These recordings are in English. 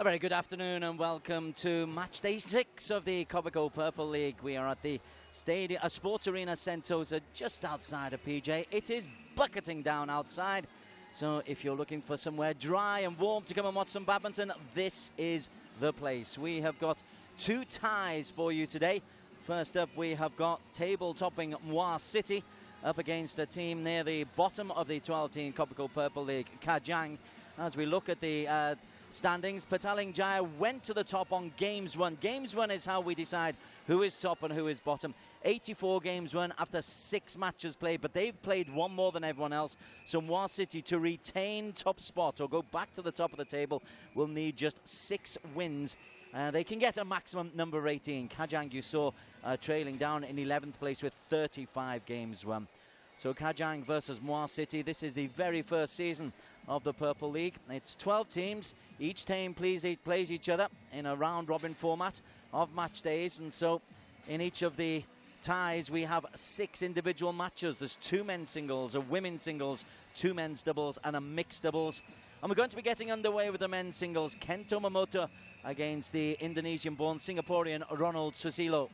A very good afternoon and welcome to match day 6 of the Kopiko Purple League. We are at the stadium, Sports Arena Sentosa, just outside of PJ. It is bucketing down outside, so if you're looking for somewhere dry and warm to come and watch some badminton, this is the place. We have got 2 ties for you today. First up, we have got table-topping Muar City up against a team near the bottom of the 12-team Kopiko Purple League, Kajang. As we look at the standings, Petaling Jaya went to the top on games won. Games won is how we decide who is top and who is bottom. 84 games won after 6 matches played, but they've played 1 more than everyone else. So Muar City, to retain top spot or go back to the top of the table, will need just 6 wins. They can get a maximum number of 18. Kajang, you saw, trailing down in 11th place with 35 games won. So Kajang versus Muar City. This is the very first season of the Purple League. It's 12 teams. Each team plays each other in a round-robin format of match days. And so in each of the ties, we have 6 individual matches. There's 2 men's singles, a women's singles, 2 men's doubles, and a mixed doubles. And we're going to be getting underway with the men's singles. Kento Momoto against the Indonesian-born Singaporean Ronald Susilo.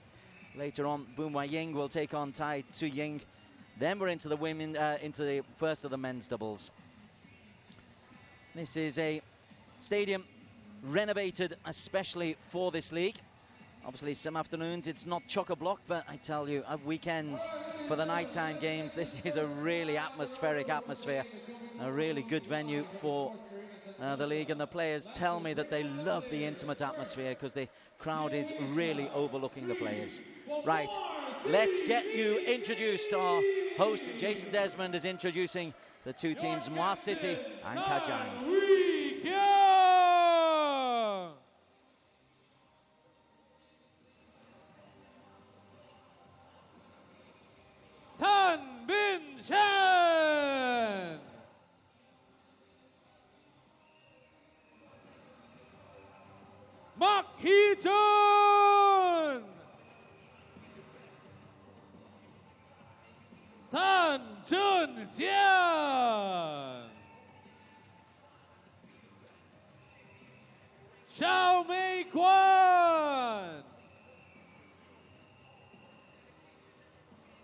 Later on, Boon Wai Ying will take on Tai Tu Ying. Then we're into the women, into the first of the men's doubles. This is a stadium renovated especially for this league. Obviously, some afternoons it's not chock-a-block, but I tell you, at weekends for the nighttime games, this is a really atmospheric atmosphere, a really good venue for the league, and the players tell me that they love the intimate atmosphere because the crowd is really overlooking the players. Right, let's get you introduced. Our host, Jason Desmond, is introducing the 2 teams, Muar City and Kajang. We go! Tan Bin Shan! Mak Hee Chun! Tan Chun Xian! Xiao Mei Quan!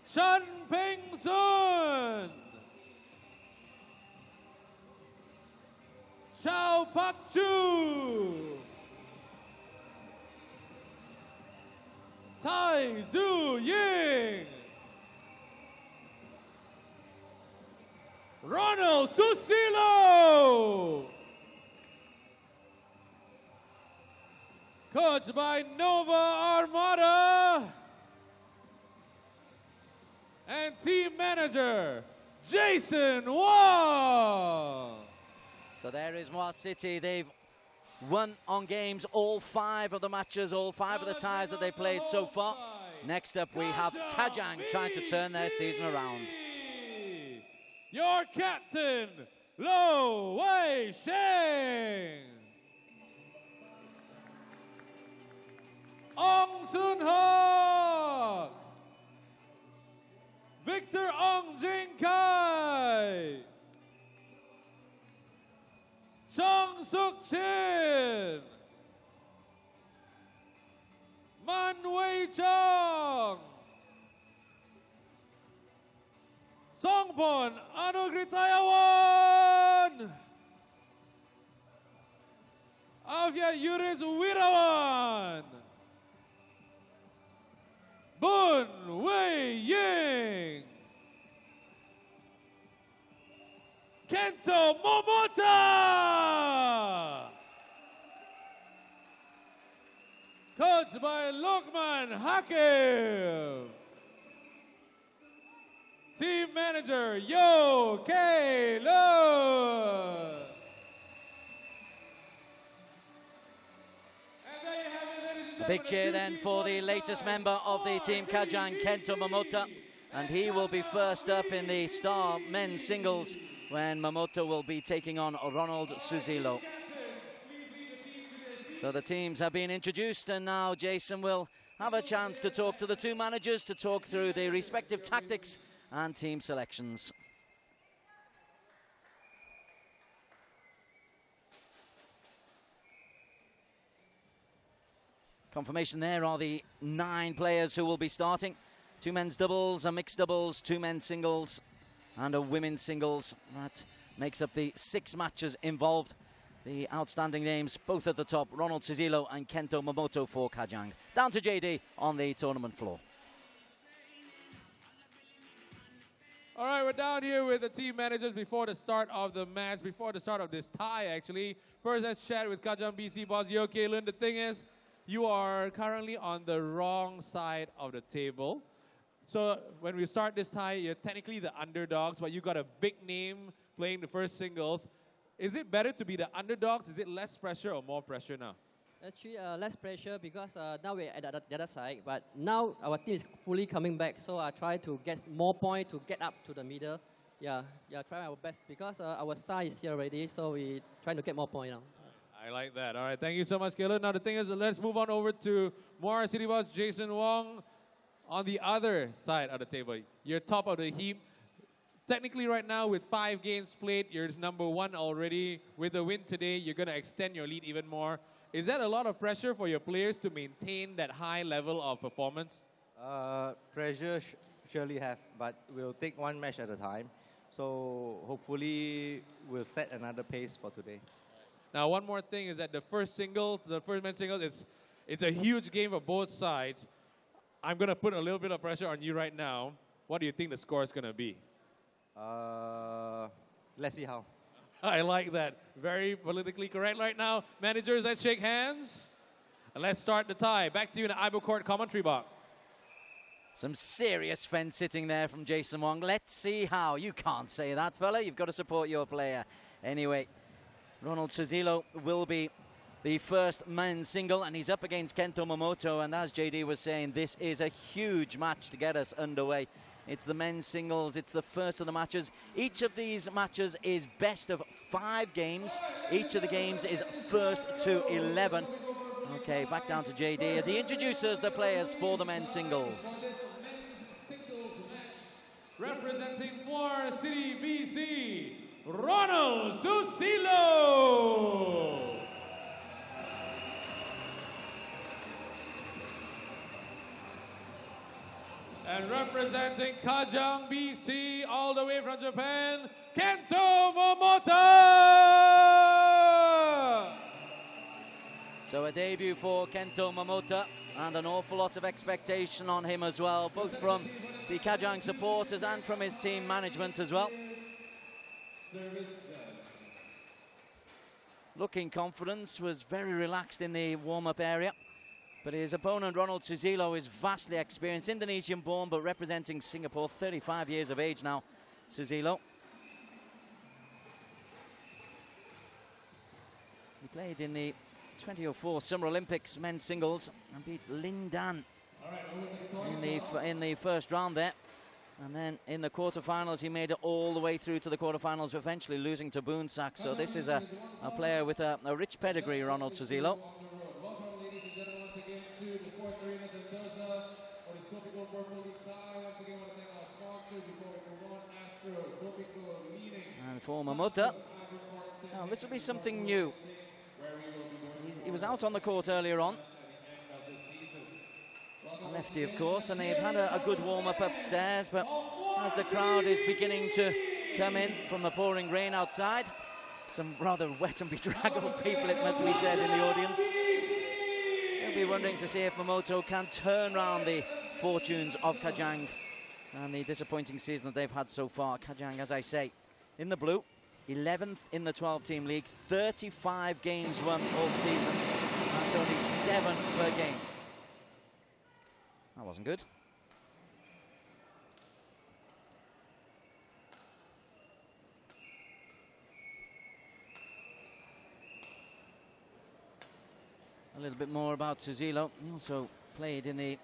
Shan Peng Sun! Xiao Pak Chu! Tai Zu Ying! Ronald Susilo! Coached by Nova Armada and team manager Jason Wong. So there is Muar City. They've won on games all 5 of the matches, all 5 of the ties that they played so far. Next up we have Kajang trying to turn their season around. Your captain, Lo Wei Sheng. Ong Sun Hok. Victor Ong Jing Kai. Chong Suk Chin. Man Wei Chong. Songpon Anugritayawan. Avia Yuris Wirawan. Boon Wei Ying. Kento Momota. Coached by Lokman Hakim. Team manager, Yo Kei Lo. A big cheer then for the latest member of the team, Kajang, Kento Momoto. And he will be first up in the star men's singles when Momoto will be taking on Ronald Susilo. So the teams have been introduced, and now Jason will have a chance to talk to the 2 managers to talk through the respective tactics and team selections. Confirmation there are the 9 players who will be starting. 2 men's doubles, a mixed doubles, 2 men's singles, and a women's singles. That makes up the 6 matches involved. The outstanding names, both at the top, Ronald Suzilo and Kento Momoto for Kajang. Down to JD on the tournament floor. All right, we're down here with the team managers before the start of the match, before the start of this tie, actually. First, let's chat with Kajang BC boss Yo Kaelun. The thing is, you are currently on the wrong side of the table. So when we start this tie, you're technically the underdogs, but you got a big name playing the first singles. Is it better to be the underdogs? Is it less pressure or more pressure now? Actually, less pressure because now we're at the other side. But now our team is fully coming back, so I try to get more points to get up to the middle. Yeah, try our best because our star is here already, so we trying to get more points now. I like that. All right, thank you so much, Kaelun. Now the thing is, let's move on over to Muar City Boss Jason Wong on the other side of the table. You're top of the heap. Technically right now with 5 games played, you're number 1 already. With the win today, you're going to extend your lead even more. Is that a lot of pressure for your players to maintain that high level of performance? Pressure surely have, but we'll take one match at a time. So hopefully we'll set another pace for today. Now one more thing is that the first men's singles, it's a huge game for both sides. I'm going to put a little bit of pressure on you right now. What do you think the score is going to be? Let's see how. I like that. Very politically correct right now. Managers, let's shake hands. And let's start the tie. Back to you in the Ibo Court commentary box. Some serious fence sitting there from Jason Wong. Let's see how. You can't say that, fella. You've got to support your player. Anyway, Ronald Suzilo will be the first men's single, and he's up against Kento Momoto. And as JD was saying, this is a huge match to get us underway. It's the men's singles. It's the first of the matches. Each of these matches is best of 5 games. Each of the games is first to 11. Okay, back down to JD as he introduces the players for the men's singles. Representing Muar City, BC, Ronald Suzilo. And representing Kajang, BC, all the way from Japan, Kento Momota! So a debut for Kento Momota, and an awful lot of expectation on him as well, both from the Kajang supporters and from his team management as well. Looking confident, was very relaxed in the warm-up area. But his opponent, Ronald Suzilo, is vastly experienced, Indonesian-born, but representing Singapore, 35 years of age now, Suzilo. He played in the 2004 Summer Olympics men's singles and beat Lin Dan in the first round there. And then in the quarterfinals, he made it all the way through to the quarterfinals, eventually losing to Boonsak. So this is a player with a rich pedigree, Ronald Suzilo. To the sports arena Sentosa for this Kopiko Purple League tie. Once again, I want to thank our sponsors before we move on. Astro, Kopiko leading. And for Momota, now this will be something new. He was out on the court earlier on. Lefty, of course, and they've had a good warm-up upstairs, but as the crowd is beginning to come in from the pouring rain outside, some rather wet and bedraggled people, it must be said, in the audience. We'll be wondering to see if Momoto can turn around the fortunes of Kajang and the disappointing season that they've had so far. Kajang, as I say, in the blue, 11th in the 12-team league, 35 games won all season. That's only 7 per game. That wasn't good. A little bit more about Suzilo. He also played in the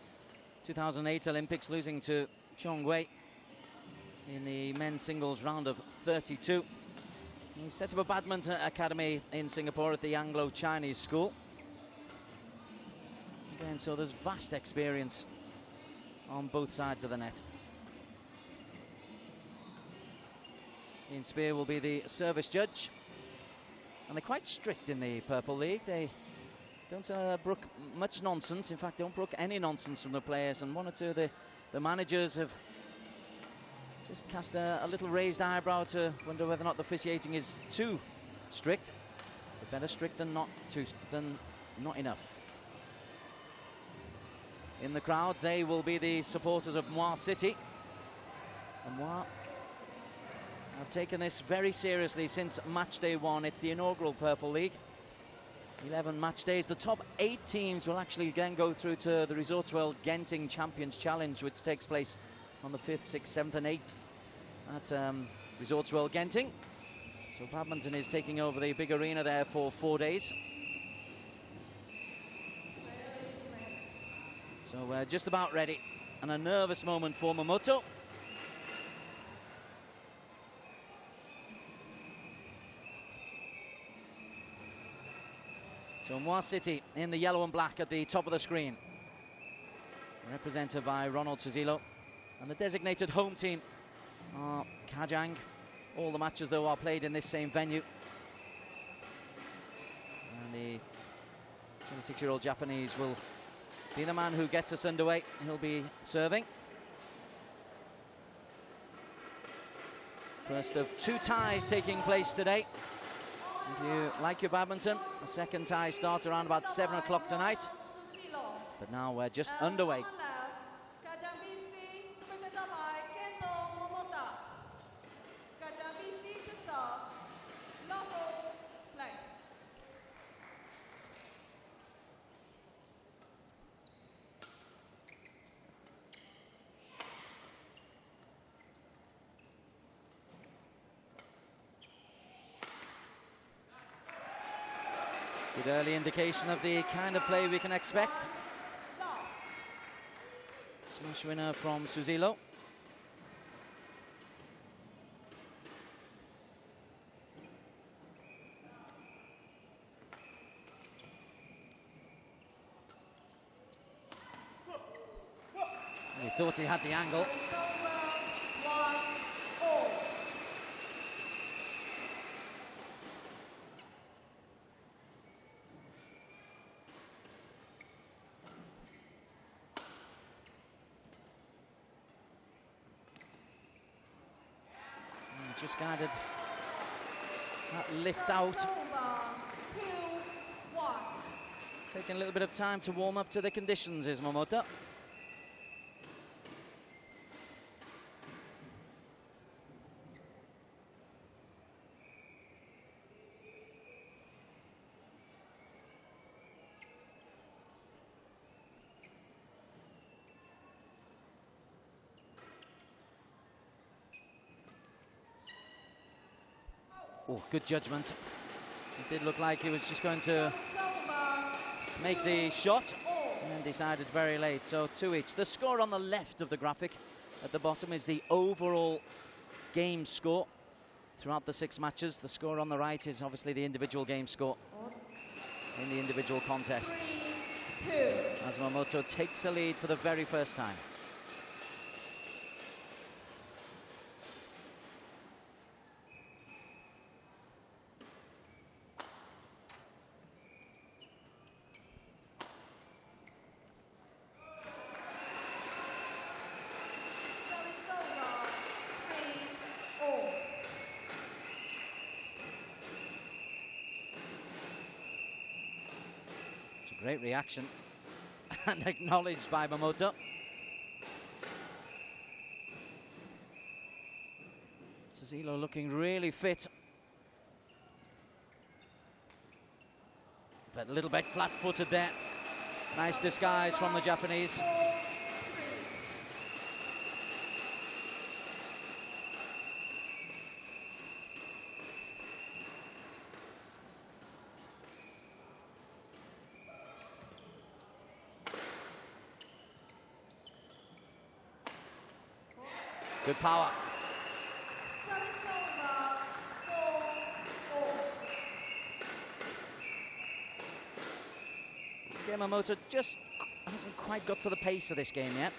2008 Olympics, losing to Chong Wei in the men's singles round of 32. He's set up a badminton academy in Singapore at the Anglo-Chinese school. Again, so there's vast experience on both sides of the net. Ian Spear will be the service judge. And they're quite strict in the Purple League. They don't brook much nonsense. In fact, don't brook any nonsense from the players. And one or two of the managers have just cast a little raised eyebrow to wonder whether or not the officiating is too strict. But better strict than not enough. In the crowd, they will be the supporters of Muar City. And Muar have taken this very seriously since match day 1. It's the inaugural Purple League. 11 match days. The top 8 teams will actually then go through to the Resorts World Genting Champions Challenge, which takes place on the 5th, 6th, 7th and 8th at Resorts World Genting. So badminton is taking over the big arena there for 4 days. So we're just about ready. And a nervous moment for Momoto. So Muar City in the yellow and black at the top of the screen. Represented by Ronald Suzilo. And the designated home team are Kajang. All the matches, though, are played in this same venue. And the 26-year-old Japanese will be the man who gets us underway. He'll be serving. First of 2 ties taking place today. If you like your badminton, the second tie starts around about 7 o'clock tonight. But now we're just underway. Good early indication of the kind of play we can expect. Smash winner from Suzilo. He thought he had the angle. Just guided that lift out. Taking a little bit of time to warm up to the conditions is Momoto. Oh, good judgment. It did look like he was just going to make the shot and then decided very late. So 2 each. The score on the left of the graphic at the bottom is the overall game score throughout the 6 matches. The score on the right is obviously the individual game score in the individual contests. As Momoto takes a lead for the very first time. Great reaction and acknowledged by Momoto. Suzilo looking really fit. But a little bit flat-footed there. Nice disguise from the Japanese. Good power. Yamamoto just hasn't quite got to the pace of this game yet.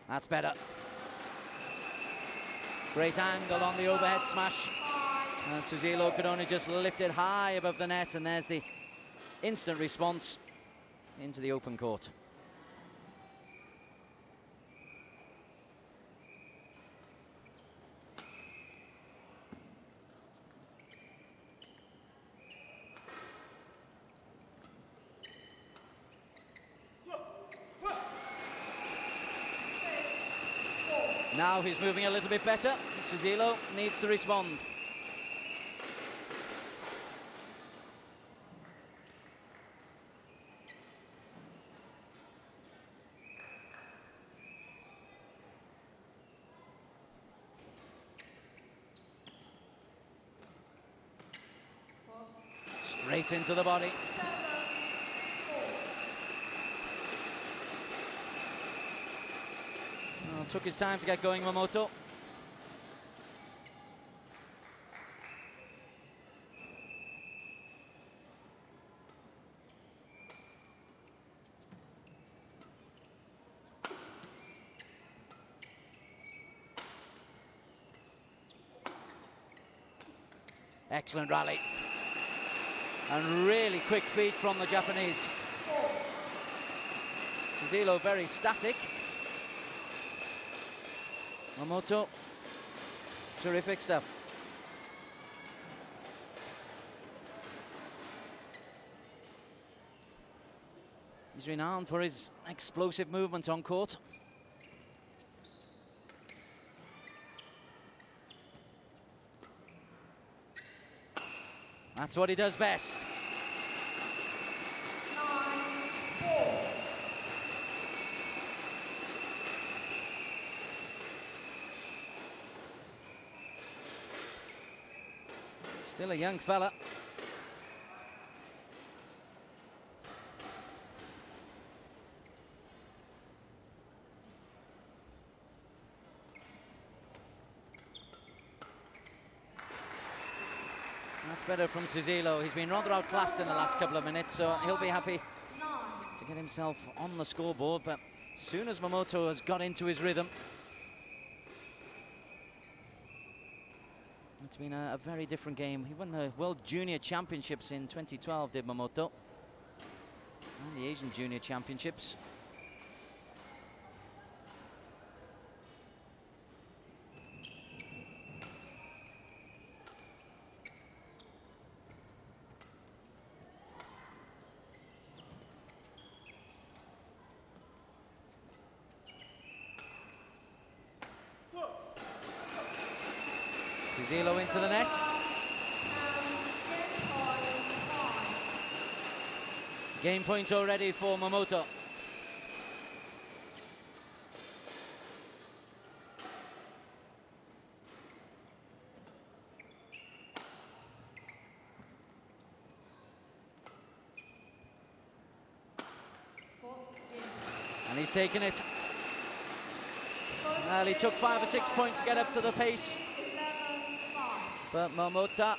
That's better. Great angle on the overhead smash. And Suzilo could only just lift it high above the net, and there's the instant response into the open court. Now he's moving a little bit better. Suzilo needs to respond. Straight into the body. Well, took his time to get going, Momoto. Excellent rally. And really quick feet from the Japanese. Suzilo very static. Momoto, terrific stuff. He's renowned for his explosive movement on court. That's what he does best. 9-4. Still a young fella. That's better from Suzilo. He's been rather outclassed in the last couple of minutes, so he'll be happy to get himself on the scoreboard. But as soon as Momoto has got into his rhythm, it's been a very different game. He won the World Junior Championships in 2012, did Momoto, and the Asian Junior Championships. Suzilo into the net. Game point already for Momoto. And he's taken it. Well, he took 5 or 6 points to get up to the pace. But Momota,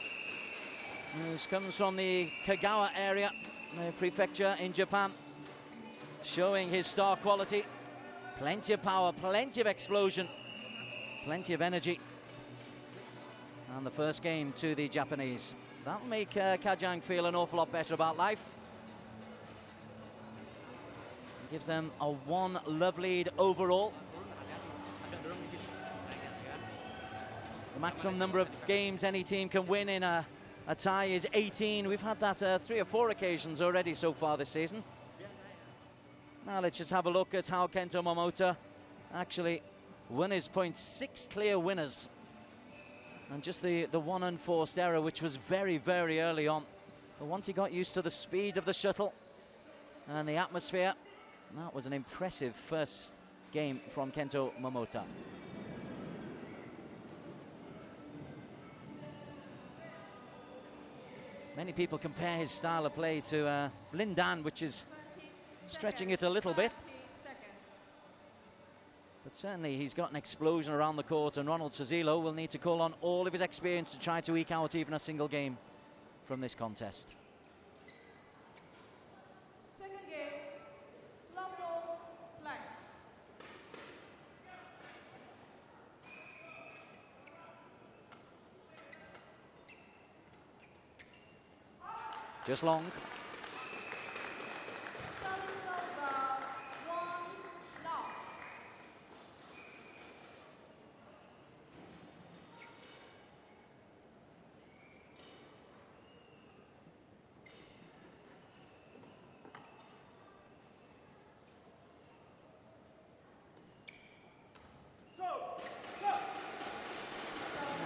who comes from the Kagawa area, the prefecture in Japan, showing his star quality. Plenty of power, plenty of explosion, plenty of energy. And the first game to the Japanese. That'll make Kajang feel an awful lot better about life. It gives them a 1-love lead overall. The maximum number of games any team can win in a tie is 18. We've had that 3 or 4 occasions already so far this season. Now let's just have a look at how Kento Momota actually won his points. 6 clear winners. And just the one unforced error, which was very, very early on. But once he got used to the speed of the shuttle and the atmosphere, that was an impressive first game from Kento Momota. Many people compare his style of play to Lin Dan, which is stretching it a little bit. But certainly he's got an explosion around the court, and Ronald Suzilo will need to call on all of his experience to try to eke out even a single game from this contest. Second game, level blank. Just long. Service over. 1 love.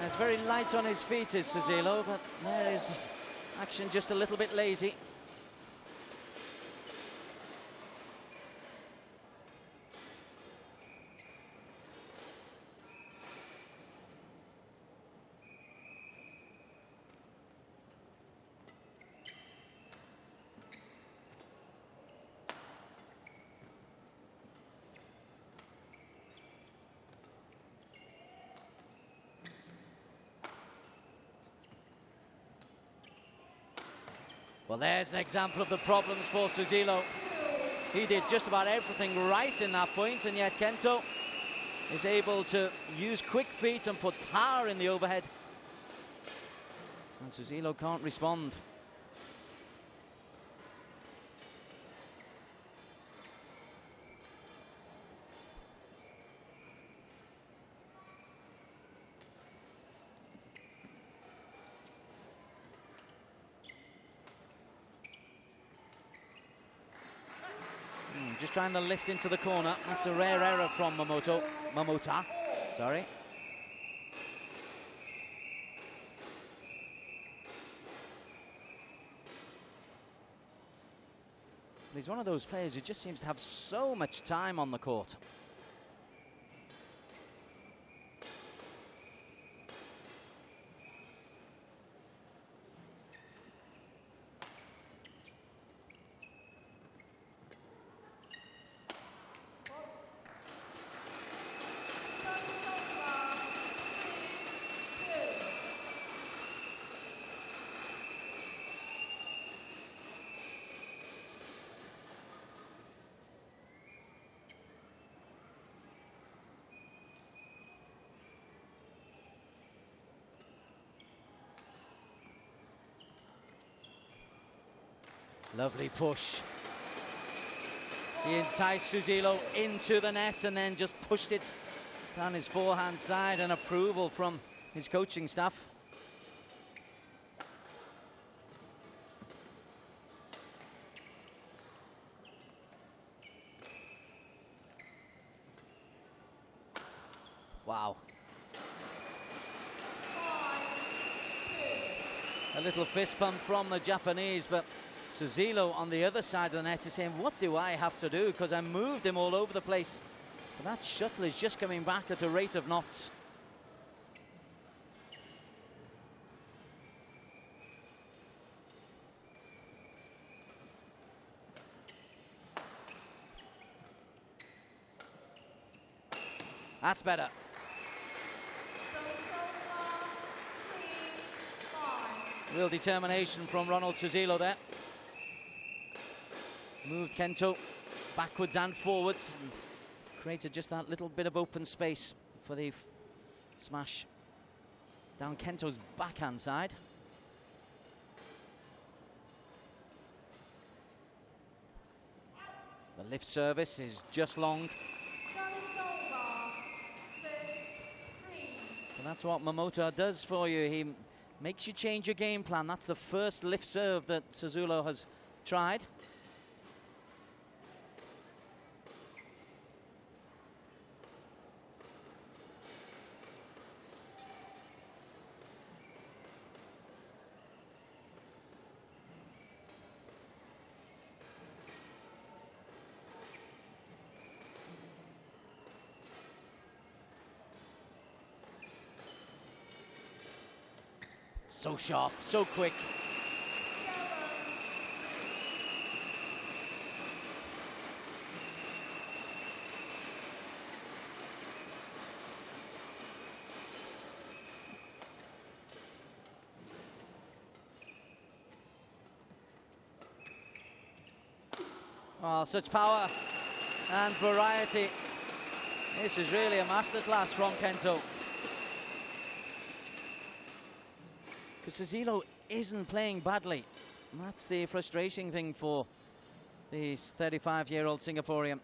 He's very light on his feet, is Suzilo, but there is action just a little bit lazy. Well, there's an example of the problems for Suzilo. He did just about everything right in that point, and yet Kento is able to use quick feet and put power in the overhead. And Suzilo can't respond. Just trying to lift into the corner. That's a rare error from Momota. Sorry. He's one of those players who just seems to have so much time on the court. Lovely push. He enticed Suzilo into the net and then just pushed it down his forehand side, and approval from his coaching staff. Wow. A little fist bump from the Japanese, but Suzilo on the other side of the net is saying, what do I have to do? Because I moved him all over the place. But that shuttle is just coming back at a rate of knots. That's better. Real determination from Ronald Suzilo there. Moved Kento backwards and forwards and created just that little bit of open space for the smash down Kento's backhand side. The lift service is just long. And that's what Momota does for you. He makes you change your game plan. That's the first lift serve that Suzilo has tried. So sharp, so quick. Oh, such power and variety. This is really a masterclass from Kento. Because Suzilo isn't playing badly. That's the frustrating thing for this 35-year-old Singaporean.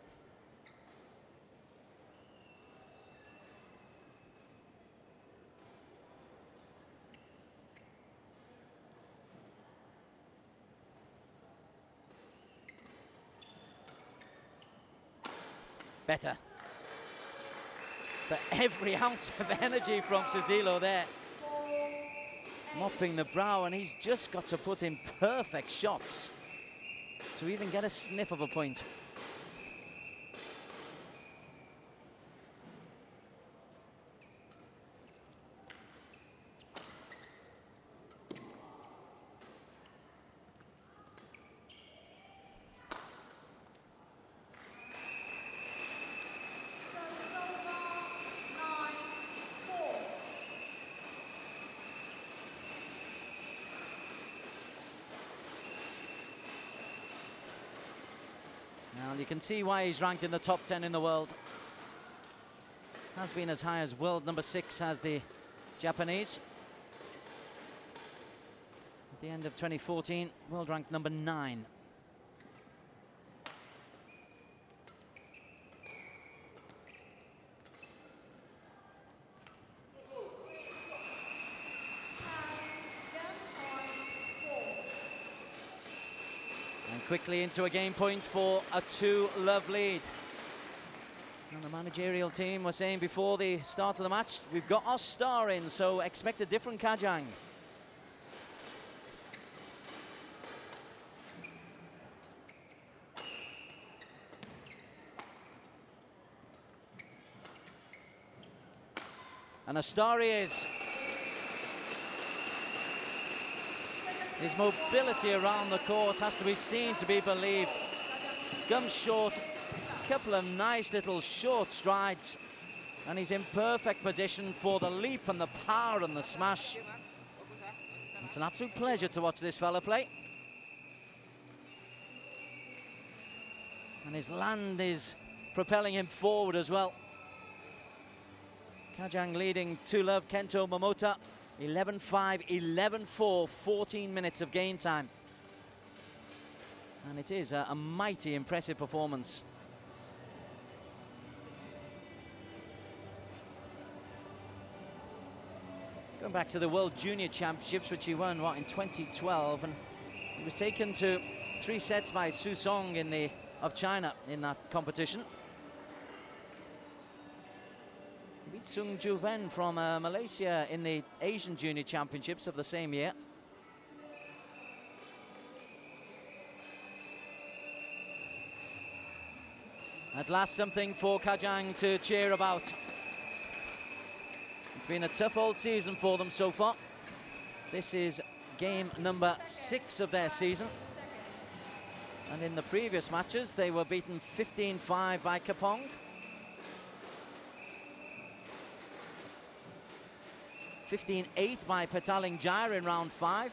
Better. But every ounce of energy from Susilo there. Mopping the brow, and he's just got to put in perfect shots to even get a sniff of a point. Well, you can see why he's ranked in the top 10 in the world. Has been as high as world number 6 as the Japanese. At the end of 2014, world ranked number 9. Quickly into a game point for a 2-love lead. And the managerial team was saying before the start of the match, we've got our star in, so expect a different Kajang. And a star he is. His mobility around the court has to be seen to be believed. Comes short, couple of nice little short strides, and he's in perfect position for the leap and the power and the smash. It's an absolute pleasure to watch this fella play. And his land is propelling him forward as well. Kajang leading 2-love Kento Momota. 11-5, 11-4, 14 minutes of game time. And it is a mighty impressive performance. Going back to the World Junior Championships, which he won, in 2012, and he was taken to 3 sets by Su Song of China in that competition. Beat Sung Ju Ven from Malaysia in the Asian Junior Championships of the same year. At last, something for Kajang to cheer about. It's been a tough old season for them so far. This is game number 6 of their season. And in the previous matches, they were beaten 15-5 by Kapong. 15-8 by Petaling Jaya in round 5.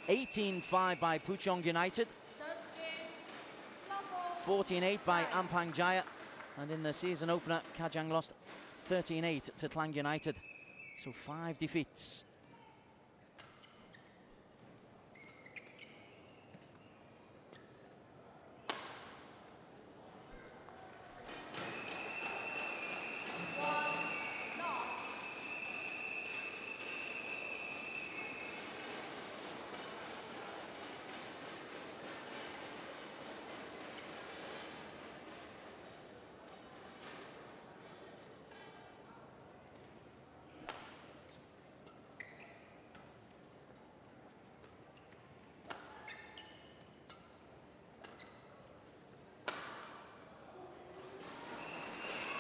18-5 by Puchong United. 14-8 by Ampang Jaya. And in the season opener, Kajang lost 13-8 to Klang United. So 5 defeats.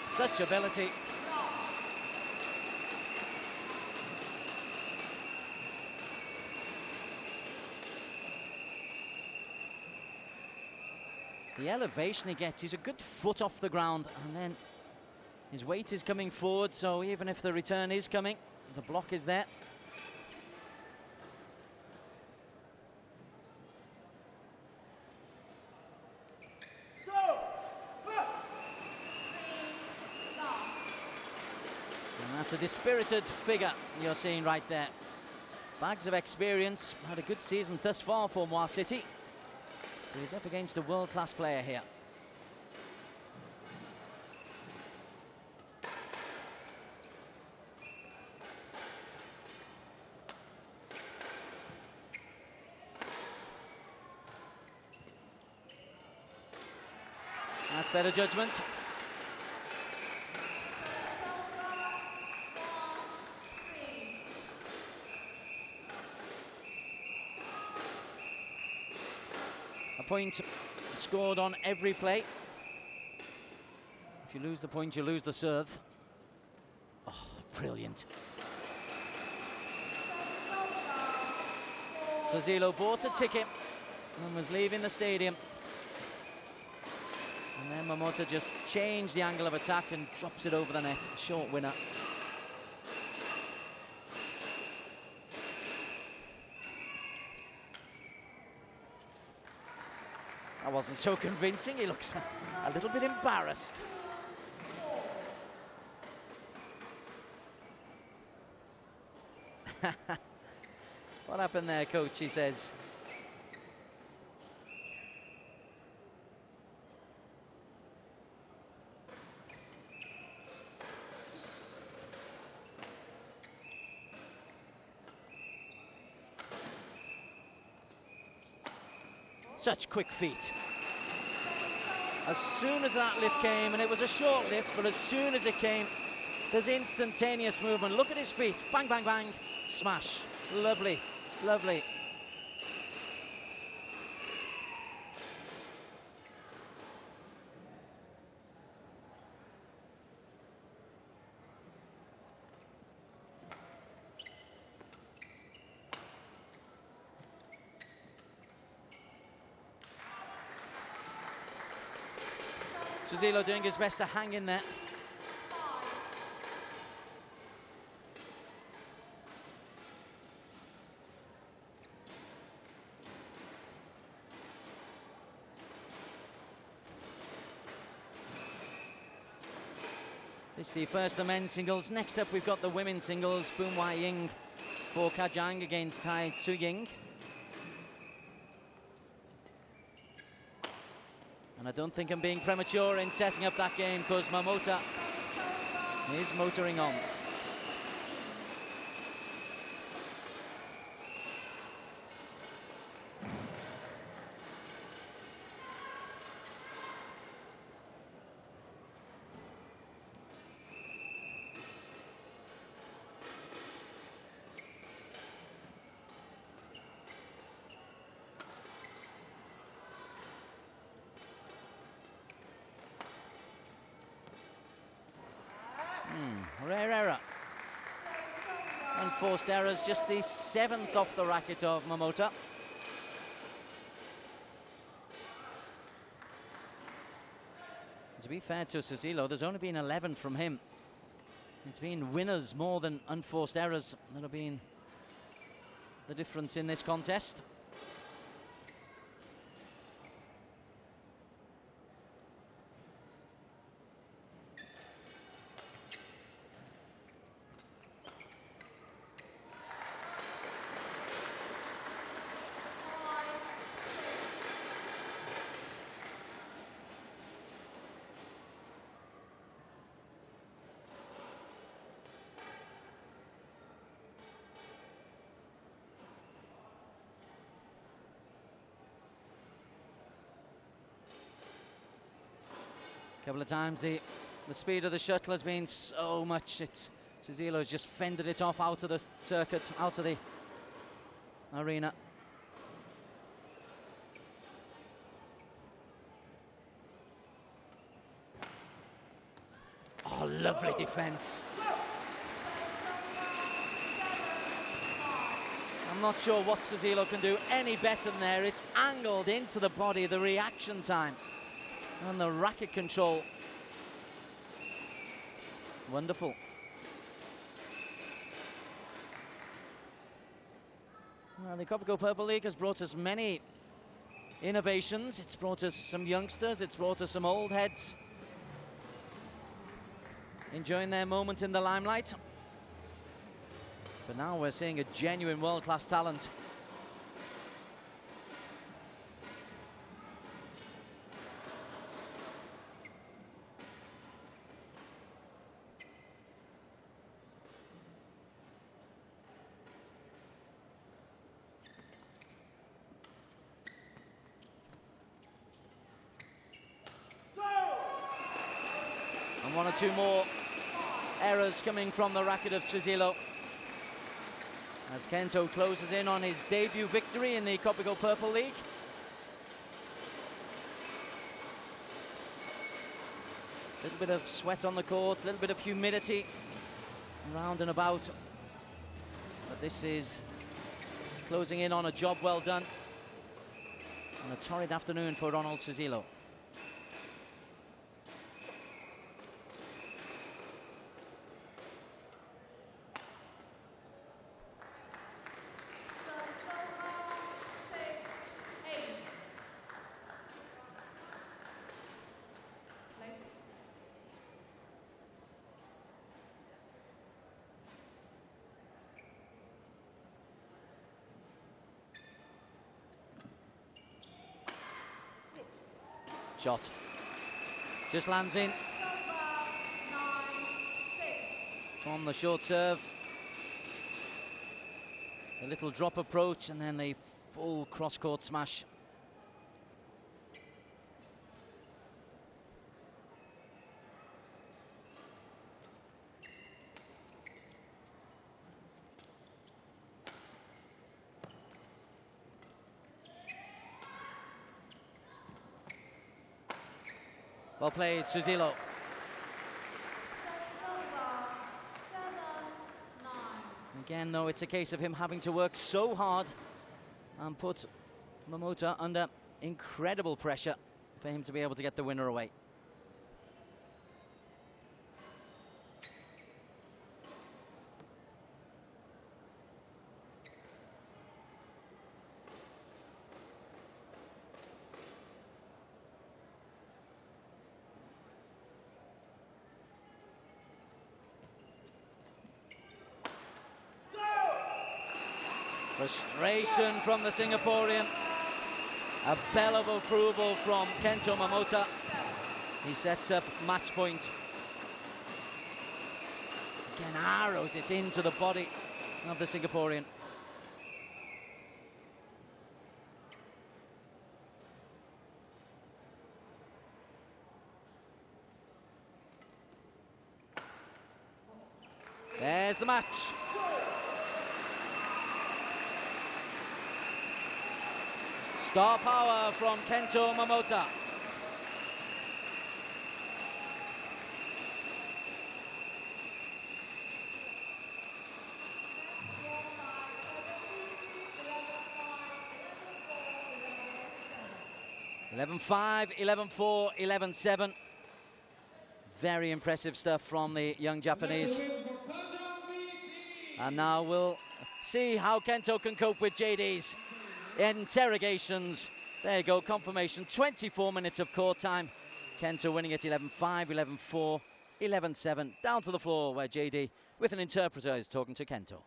Such ability. The elevation he gets, he's a good foot off the ground, and then his weight is coming forward, so even if the return is coming, the block is there. That's a dispirited figure you're seeing right there. bags of experience. Had a good season thus far for Muar City. But he's up against a world-class player here. That's better judgment. A point scored on every play. If you lose the point, you lose the serve. Oh, brilliant. Sazilo bought a ticket and was leaving the stadium. And then Momota just changed the angle of attack and drops it over the net. Short winner. That wasn't so convincing. He looks a little bit embarrassed. What happened there, coach, he says. Such quick feet. As soon as that lift came, and it was a short lift, but as soon as it came, there's instantaneous movement. Look at his feet. Bang, bang, bang. Smash. Lovely, lovely. Sazilo doing his best to hang in there. This is the first of the men's singles. Next up, we've got the women's singles. Boon Wai Ying for Kajang against Tai Tzu Ying. And I don't think I'm being premature in setting up that game, because Momota is motoring on. Rare error. Unforced errors, just the 7th off the racket of Momota. To be fair to Sazilo, there's only been 11 from him. It's been winners more than unforced errors that have been the difference in this contest. Couple of times the speed of the shuttle has been so much. Sazilo's just fended it off out of the circuit, out of the arena. Oh, lovely defense. I'm not sure what Sazilo can do any better than there. It's angled into the body, the reaction time. And the racket control. Wonderful. The Kopiko Purple League has brought us many innovations. It's brought us some youngsters. It's brought us some old heads enjoying their moment in the limelight. But now we're seeing a genuine world-class talent. And one or two more errors coming from the racket of Suzilo, as Kento closes in on his debut victory in the Kopiko Purple League. A little bit of sweat on the court, a little bit of humidity round and about. But this is closing in on a job well done. And a torrid afternoon for Ronald Suzilo. Shot. Just lands in. From the short serve. A little drop approach and then the full cross-court smash. Well played, Suzilo. Again, though, it's a case of him having to work so hard and put Momota under incredible pressure for him to be able to get the winner away. Frustration from the Singaporean. A bell of approval from Kento Momota. He sets up match point. Again, arrows it into the body of the Singaporean. There's the match. Star power from Kento Momota. (11-5, 11-4, 11-7). Very impressive stuff from the young Japanese. And now we'll see how Kento can cope with JD's interrogations. There you go, confirmation. 24 minutes of court time. Kento winning at 11-5, 11-4, 11-7. Down to the floor where JD, with an interpreter, is talking to Kento.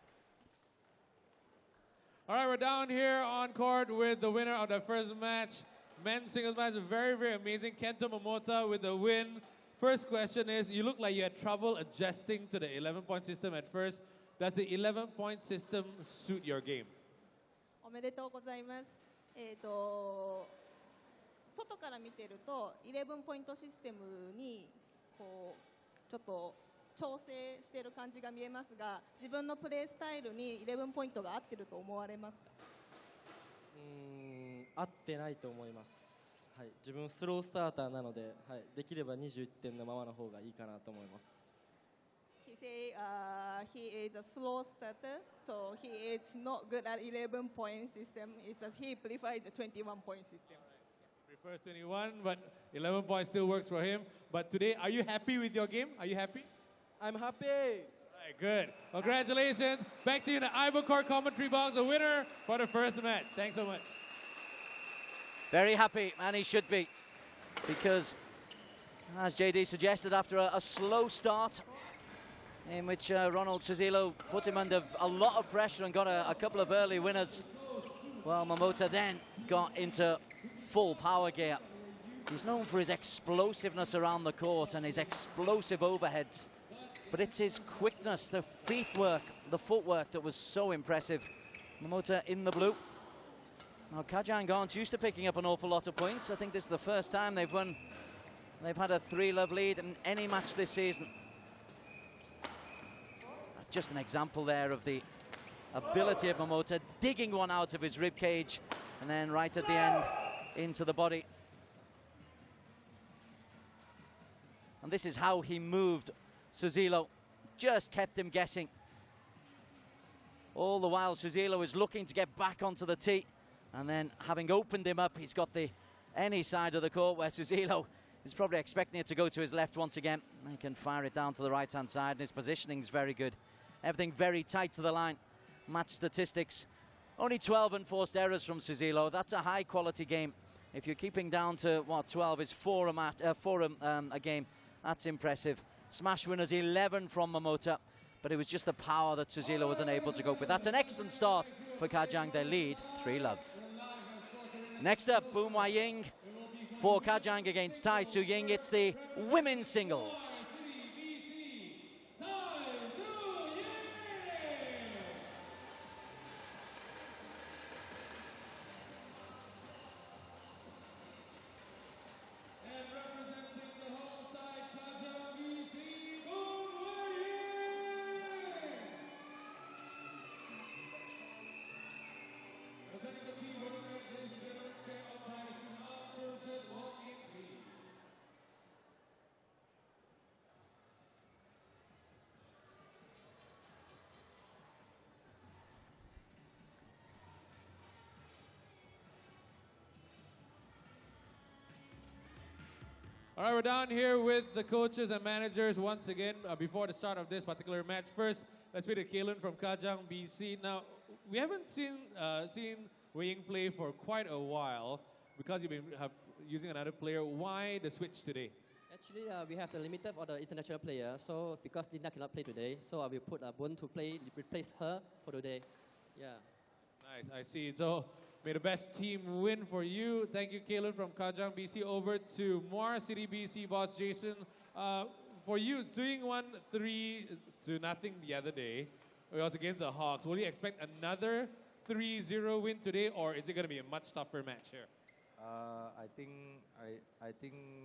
All right, we're down here on court with the winner of the first match. Men's singles match, very, very amazing. Kento Momota with the win. First question is, you look like you had trouble adjusting to the 11-point system at first. Does the 11-point system suit your game? おめでとうございます。外から見てると11ポイントシステムにこうちょっと調整している感じが見えますが、自分のプレースタイルに11ポイントが合ってると思われますか？合ってないと思います。はい、自分スロースターターなので、はい、できれば21点のままの方がいいかなと思います。He say he is a slow starter, so he is not good at 11-point system. It's just he prefers a 21-point system. Prefers 21, but 11 points still works for him. But today, are you happy with your game? Are you happy? I'm happy. All right, good. Congratulations. Back to you in the Ivor commentary box, the winner for the first match. Thanks so much. Very happy, and he should be, because, as JD suggested, after a slow start in which Ronald Suzilo put him under a lot of pressure and got a couple of early winners. Well, Momota then got into full power gear. He's known for his explosiveness around the court and his explosive overheads, but it's his quickness, the feet work, the footwork that was so impressive. Momota in the blue. Now Kajang aren't used to picking up an awful lot of points. I think this is the first time they've had a 3-love lead in any match this season. Just an example there of the ability of Momota digging one out of his rib cage and then right at the end into the body. And this is how he moved Suzilo, just kept him guessing. All the while Suzilo was looking to get back onto the tee, and then having opened him up, he's got the any side of the court where Suzilo is probably expecting it to go to his left once again. He can fire it down to the right-hand side, and his positioning's very good. Everything very tight to the line. Match statistics. Only 12 enforced errors from Suzilo. That's a high-quality game. If you're keeping down to, what, 12 is four a game, that's impressive. Smash winners 11 from Momota, but it was just the power that Suzilo was unable to cope with. That's an excellent start for Kajang. Their lead, 3-love. Next up, Boom Wai Ying for Kajang against Tai Su Ying. It's the women's singles. All right, we're down here with the coaches and managers once again before the start of this particular match. First, let's meet Kaylin from Kajang, BC. Now, we haven't seen Wei Ying play for quite a while because you've been using another player. Why the switch today? Actually, we have the limited for the international player, so because Linda cannot play today, so I will put Bun to replace her for today. Yeah. Nice, I see. So, may the best team win for you. Thank you, Kaylin from Kajang, BC. Over to Muar City, BC boss Jason. For you, doing 3-0 the other day, it was against the Hawks. Will you expect another 3-0 win today, or is it going to be a much tougher match here? I think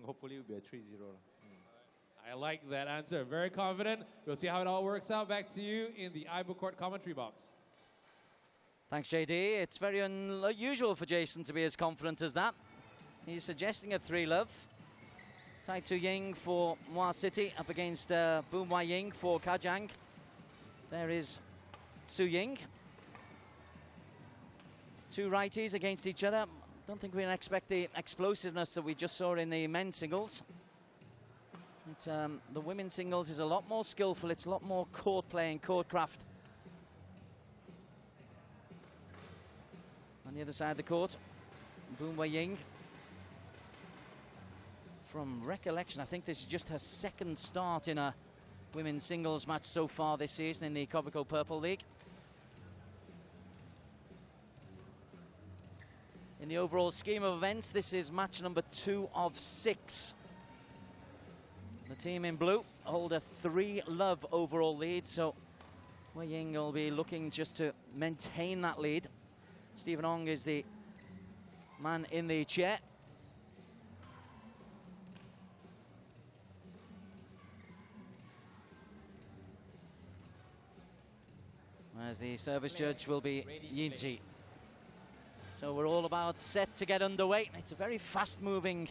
hopefully it will be a 3-0. I like that answer. Very confident. We'll see how it all works out. Back to you in the Ibo Court commentary box. Thanks, JD. It's very unusual for Jason to be as confident as that. He's suggesting a 3-love. Tai Tu Ying for Muar City up against Boom Wai Ying for Kajang. There is Su Ying. Two righties against each other. Don't think we can expect the explosiveness that we just saw in the men's singles. It's, the women's singles is a lot more skillful. It's a lot more court play and court craft. On the other side of the court, Boom Wai Ying. From recollection, I think this is just her second start in a women's singles match so far this season in the Kopiko Purple League. In the overall scheme of events, this is match number 2 of 6. The team in blue hold a 3-love overall lead, so Wei Ying will be looking just to maintain that lead. Stephen Ong is the man in the chair. As the service judge will be Yinji. So we're all about set to get underway. It's a very fast-moving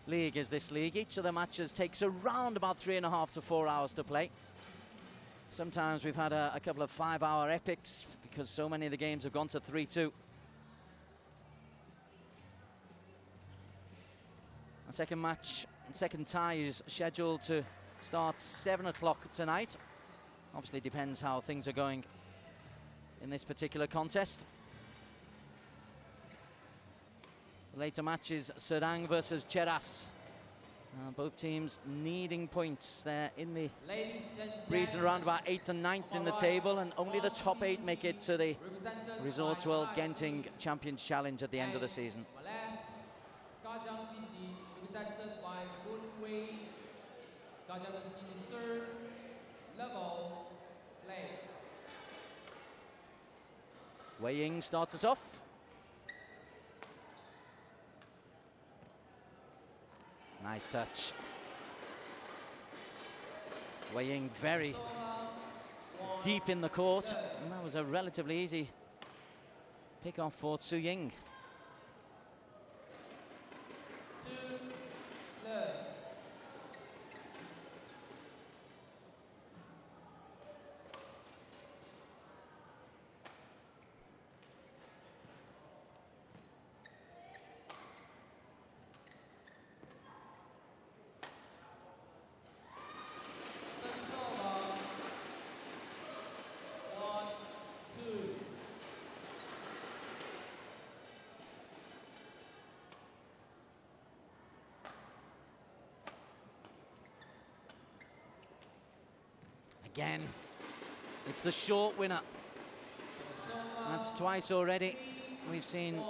league, is this league. Each of the matches takes around about 3.5 to 4 hours to play. Sometimes we've had a couple of 5-hour epics because so many of the games have gone to 3-2. A second match, second tie is scheduled to start 7 o'clock tonight. Obviously depends how things are going in this particular contest. The later match is Serang versus Cheras. Both teams needing points there in the region around about 8th and 9th in the table, and only the top 8 make it to the Resorts World Genting Champions Challenge at the end of the season. Kajang BC, represented by Wei. Kajang BC serve, level, play. Wei Ying starts us off. Nice touch. Wei Ying very deep in the court, and that was a relatively easy pick off for Su Ying. Again, it's the short winner. That's twice already. We've seen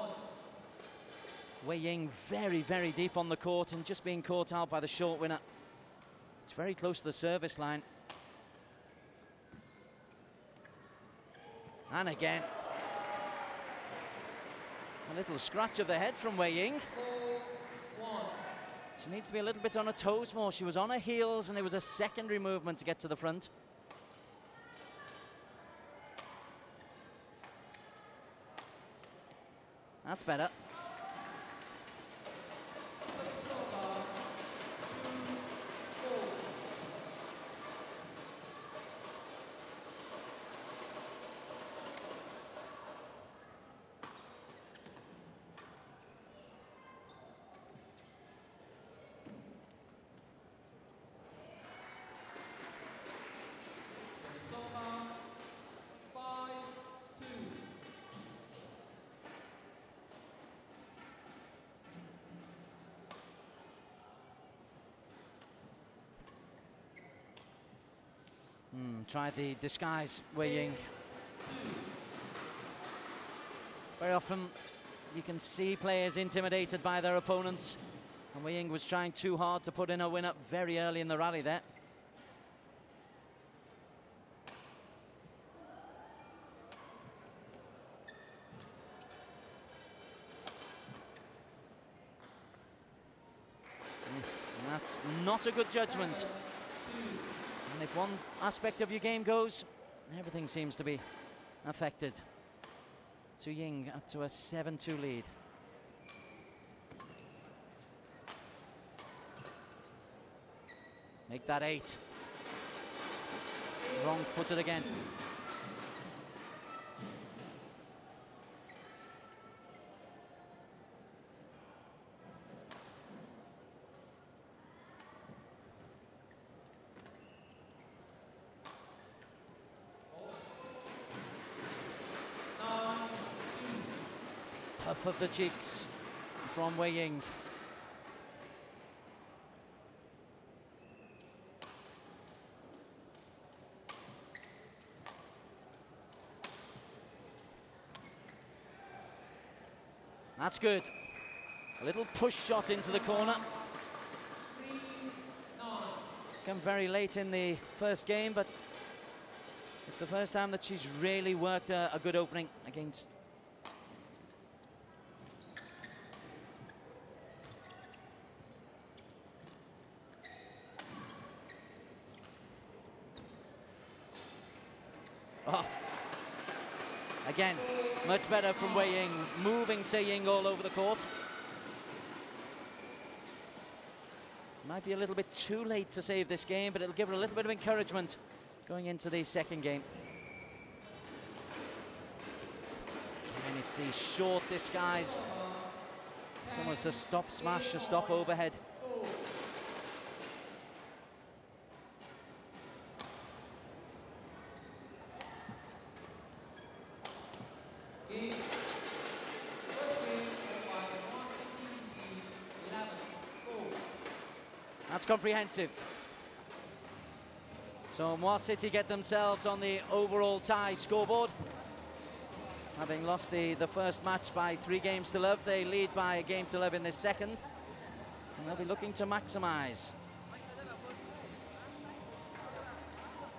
Wei Ying very, very deep on the court and just being caught out by the short winner. It's very close to the service line. And again, a little scratch of the head from Wei Ying. She needs to be a little bit on her toes more. She was on her heels and it was a secondary movement to get to the front. That's better. Try the disguise, Wei Ying. Very often you can see players intimidated by their opponents, and Wei Ying was trying too hard to put in a win up very early in the rally there. And that's not a good judgment. And if one aspect of your game goes, everything seems to be affected. Su Ying up to a 7-2 lead. Make that 8. Wrong-footed again. Puff of the cheeks from Wei Ying. That's good. A little push shot into the corner. It's come very late in the first game, but it's the first time that she's really worked a good opening against again, much better from Wei Ying, moving Su Ying all over the court. Might be a little bit too late to save this game, but it'll give her a little bit of encouragement going into the second game. And it's the short disguise. It's almost a stop smash, a stop overhead. That's comprehensive. So Muar City get themselves on the overall tie scoreboard. Having lost the first match by 3 games to love, they lead by a game to love in this second. And they'll be looking to maximise.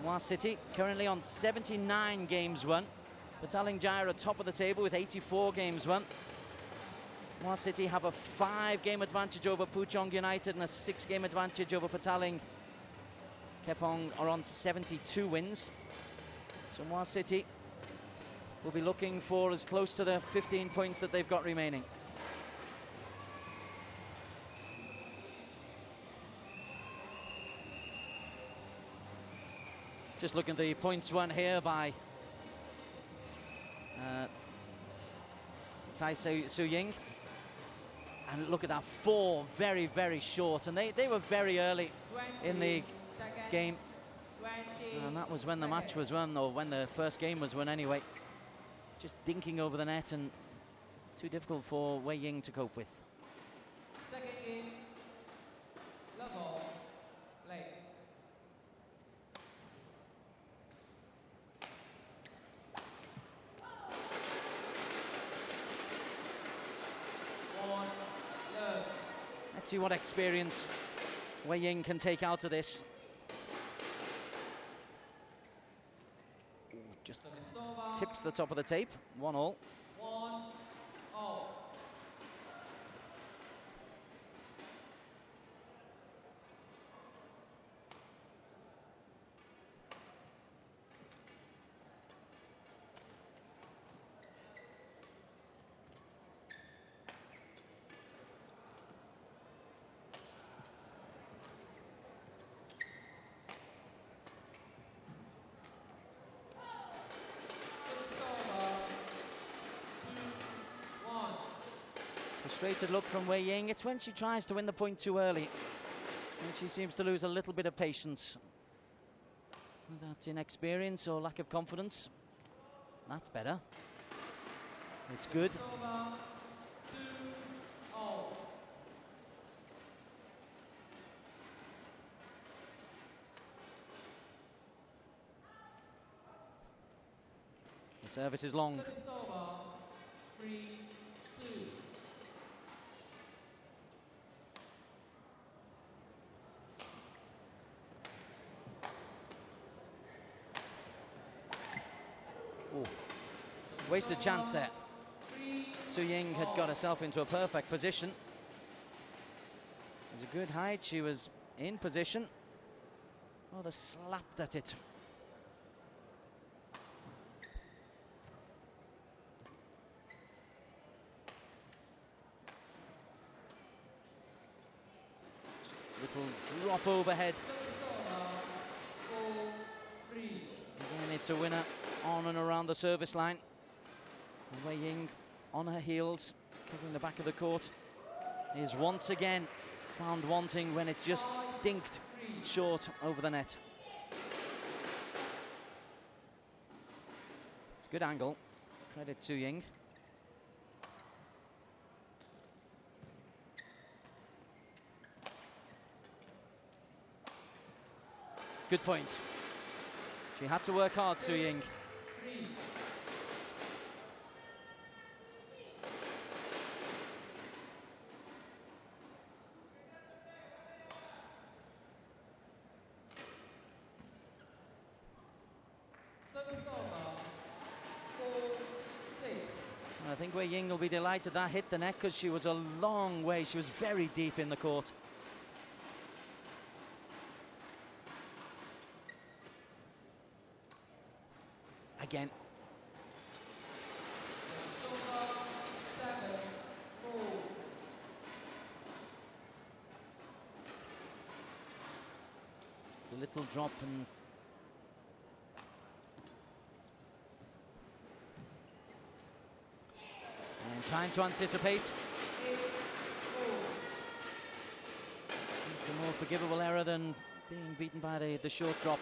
Muar City currently on 79 games won. Petaling Jaya are top of the table with 84 games won. Muar City have a 5-game advantage over Puchong United and a 6-game advantage over Petaling. Kepong are on 72 wins. So Muar City will be looking for as close to the 15 points that they've got remaining. Just looking at the points won here by Tai Su Ying. And look at that, 4 very, very short. And they were very early in the game. And that was when the match was won, or when the first game was won anyway. Just dinking over the net and too difficult for Wei Ying to cope with. Second game, level, play. One, love. Let's see what experience Wei Ying can take out of this. Just tips the top of the tape, 1-1. 1-0. Frustrated look from Wei Ying. It's when she tries to win the point too early and she seems to lose a little bit of patience. That's inexperience or lack of confidence. That's better. It's good. The service is long. 3-2. Wasted chance there. Su Ying had got herself into a perfect position. It was a good height, she was in position. Oh, they slapped at it. Little drop overhead. Again, it's a winner on and around the service line. And Wei Ying on her heels, covering the back of the court, is once again found wanting when it just dinked short over the net. It's a good angle. Credit to Ying. Good point. She had to work hard, Su Ying. I think Wei Ying will be delighted that hit the net because she was a long way. She was very deep in the court. Again. The little drop and trying to anticipate. It's a more forgivable error than being beaten by the short drop.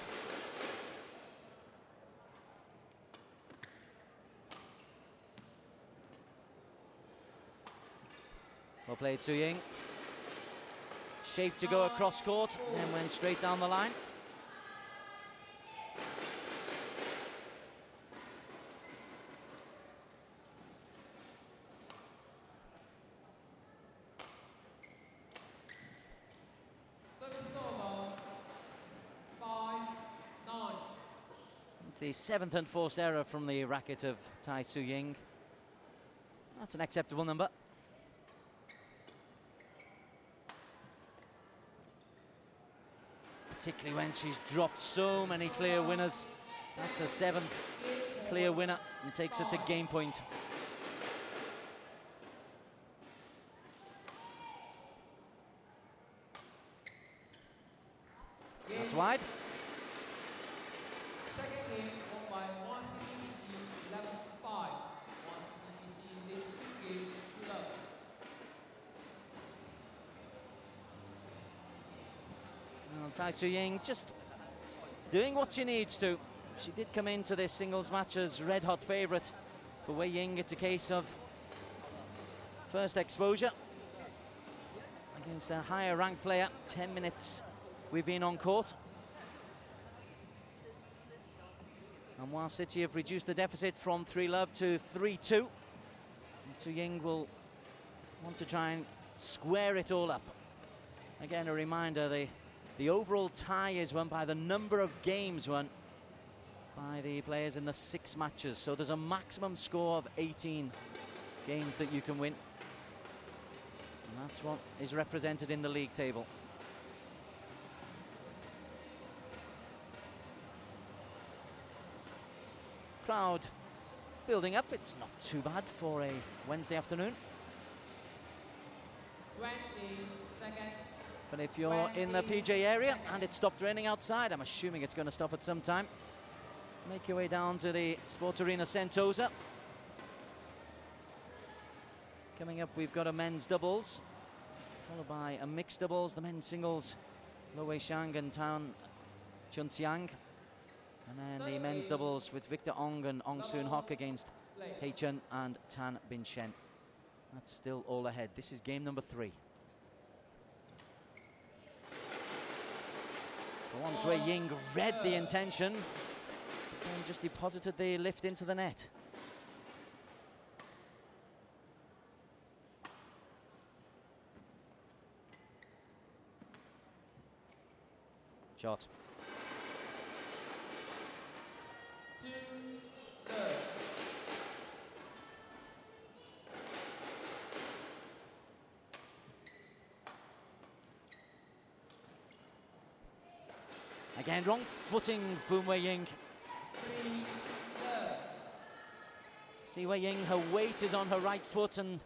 Well played, Su Ying. shaped to go across court and went straight down the line. Service over. 5-9. It's the 7th and forced error from the racket of Tai Tzu Ying. That's an acceptable number. Particularly when she's dropped so many clear winners. That's a 7th clear winner and takes her to game point. That's wide. Second game won by Muar CTBC 11-5. Muar CTBC leads 2 games to love. Well, Tai Tzu Ying just doing what she needs to. She did come into this singles match as red-hot favourite. For Wei Ying, it's a case of first exposure against a higher-ranked player. 10 minutes we've been on court. And Muar City have reduced the deficit from 3-love to 3-2. And Tzu Ying will want to try and square it all up. Again, a reminder, the overall tie is won by the number of games won by the players in the 6 matches. So there's a maximum score of 18 games that you can win. And that's what is represented in the league table. Crowd building up. It's not too bad for a Wednesday afternoon. 20 seconds. But if you're in the PJ area and it stopped raining outside, I'm assuming it's going to stop at some time. Make your way down to the Sports Arena Sentosa. Coming up, we've got a men's doubles, followed by a mixed doubles, the men's singles, Lo Wei Shang and Tan Chun Xiang. And then the men's doubles with Victor Ong and Ong Soon Hock against Hei Chun and Tan Bin Shen. That's still all ahead. This is game number 3. For once, Wei Ying read the intention, but then just deposited the lift into the net. Shot. 2-love. Again, wrong footing, Boom Wei Ying. 3-love. See Wei Ying, her weight is on her right foot, and